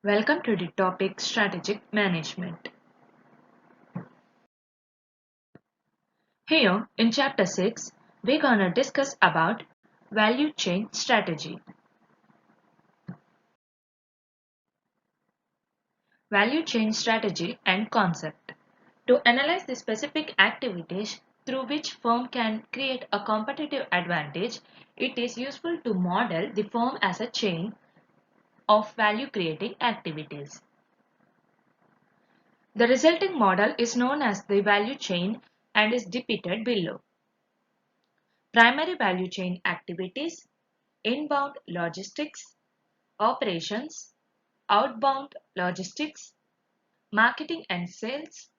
Welcome to the topic Strategic Management. Here in chapter 6, we're gonna discuss about value chain strategy. Value chain strategy and concept. To analyze the specific activities through which firm can create a competitive advantage, it is useful to model the firm as a chain of value creating activities. The resulting model is known as the value chain and is depicted below. Primary value chain activities, inbound logistics, operations, outbound logistics, marketing and sales,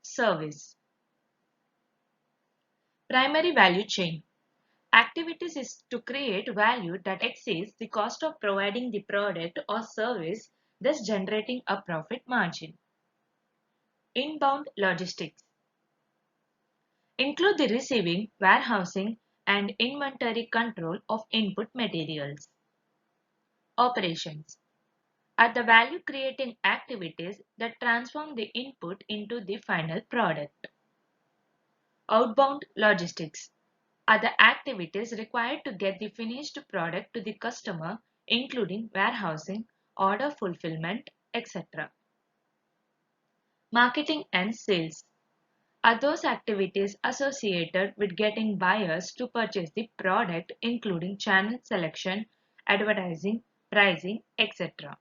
service. Primary value chain activities is to create value that exceeds the cost of providing the product or service, thus generating a profit margin. Inbound logistics include the receiving, warehousing, and inventory control of input materials. Operations are the value creating activities that transform the input into the final product. Outbound logistics are the activities required to get the finished product to the customer, including warehousing, order fulfillment, etc. Marketing and sales are those activities associated with getting buyers to purchase the product, including channel selection, advertising, pricing, etc.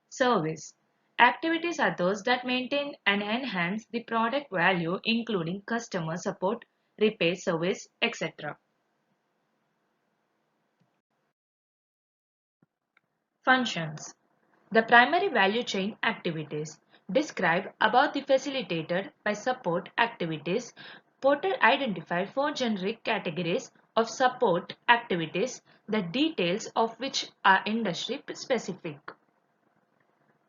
Service activities are those that maintain and enhance the product value, including customer support, repair service, etc. Functions. The primary value chain activities described above the facilitated by support activities. Porter identified four generic categories of support activities, the details of which are industry specific.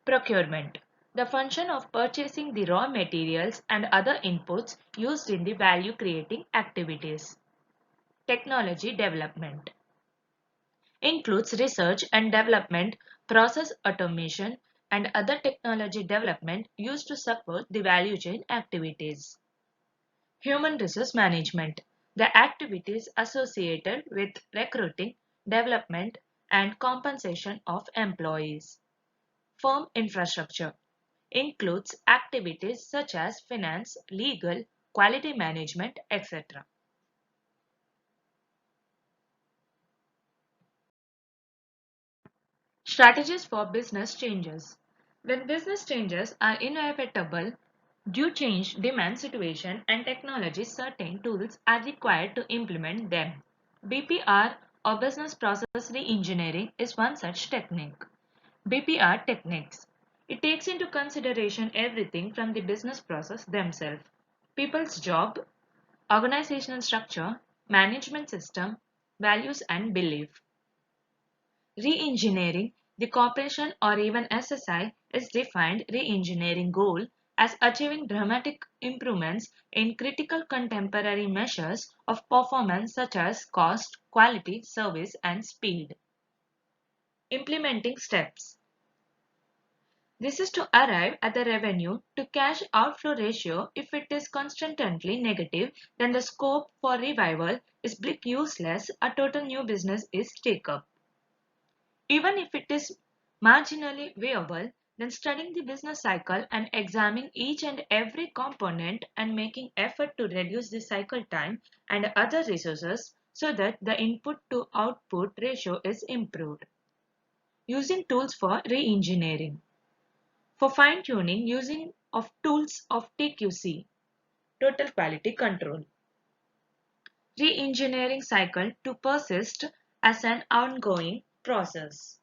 Procurement. The function of purchasing the raw materials and other inputs used in the value creating activities. Technology development includes research and development, process automation, and other technology development used to support the value chain activities. Human resource management. The activities associated with recruiting, development, and compensation of employees. Firm infrastructure includes activities such as finance, legal, quality management, etc. Strategies for business changes. When business changes are inevitable due change demand situation and technology, certain tools are required to implement them. BPR or business process re-engineering is one such technique. BPR techniques. It takes into consideration everything from the business process themselves, people's job, organizational structure, management system, values and belief. Re-engineering the corporation or even SSI is defined re-engineering goal as achieving dramatic improvements in critical contemporary measures of performance such as cost, quality, service and speed. Implementing steps. This is to arrive at the revenue to cash outflow ratio. If it is constantly negative, then the scope for revival is bleak useless. A total new business is take up. Even if it is marginally viable, then studying the business cycle and examining each and every component and making effort to reduce the cycle time and other resources so that the input to output ratio is improved. Using tools for re-engineering. For fine-tuning, using of tools of TQC, Total Quality Control. Re-engineering cycle to persist as an ongoing process.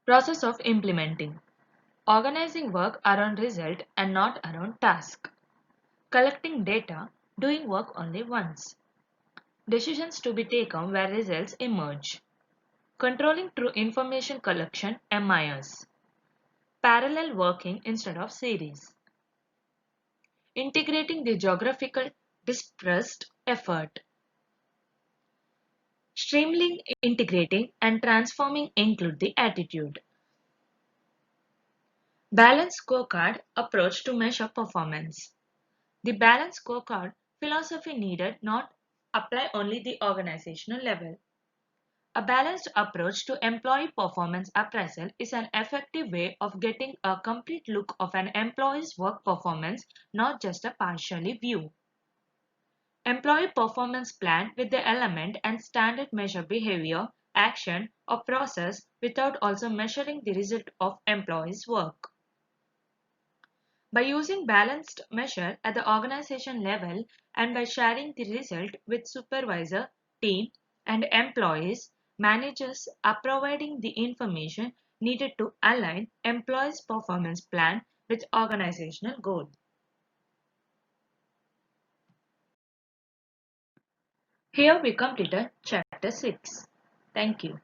Process of implementing. Organizing work around result and not around task. Collecting data, doing work only once. Decisions to be taken where results emerge. Controlling through information collection MIS. Parallel working instead of series. Integrating the geographical dispersed effort. Streamlining, integrating, and transforming include the attitude. Balanced scorecard approach to measure performance. The balanced scorecard philosophy needed not apply only the organizational level. A balanced approach to employee performance appraisal is an effective way of getting a complete look of an employee's work performance, not just a partially view. Employee performance plan with the element and standard measure behavior, action, or process without also measuring the result of employees' work. By using balanced measure at the organization level and by sharing the result with supervisor, team, and employees, managers are providing the information needed to align employees' performance plan with organizational goal. Here we completed chapter 6. Thank you.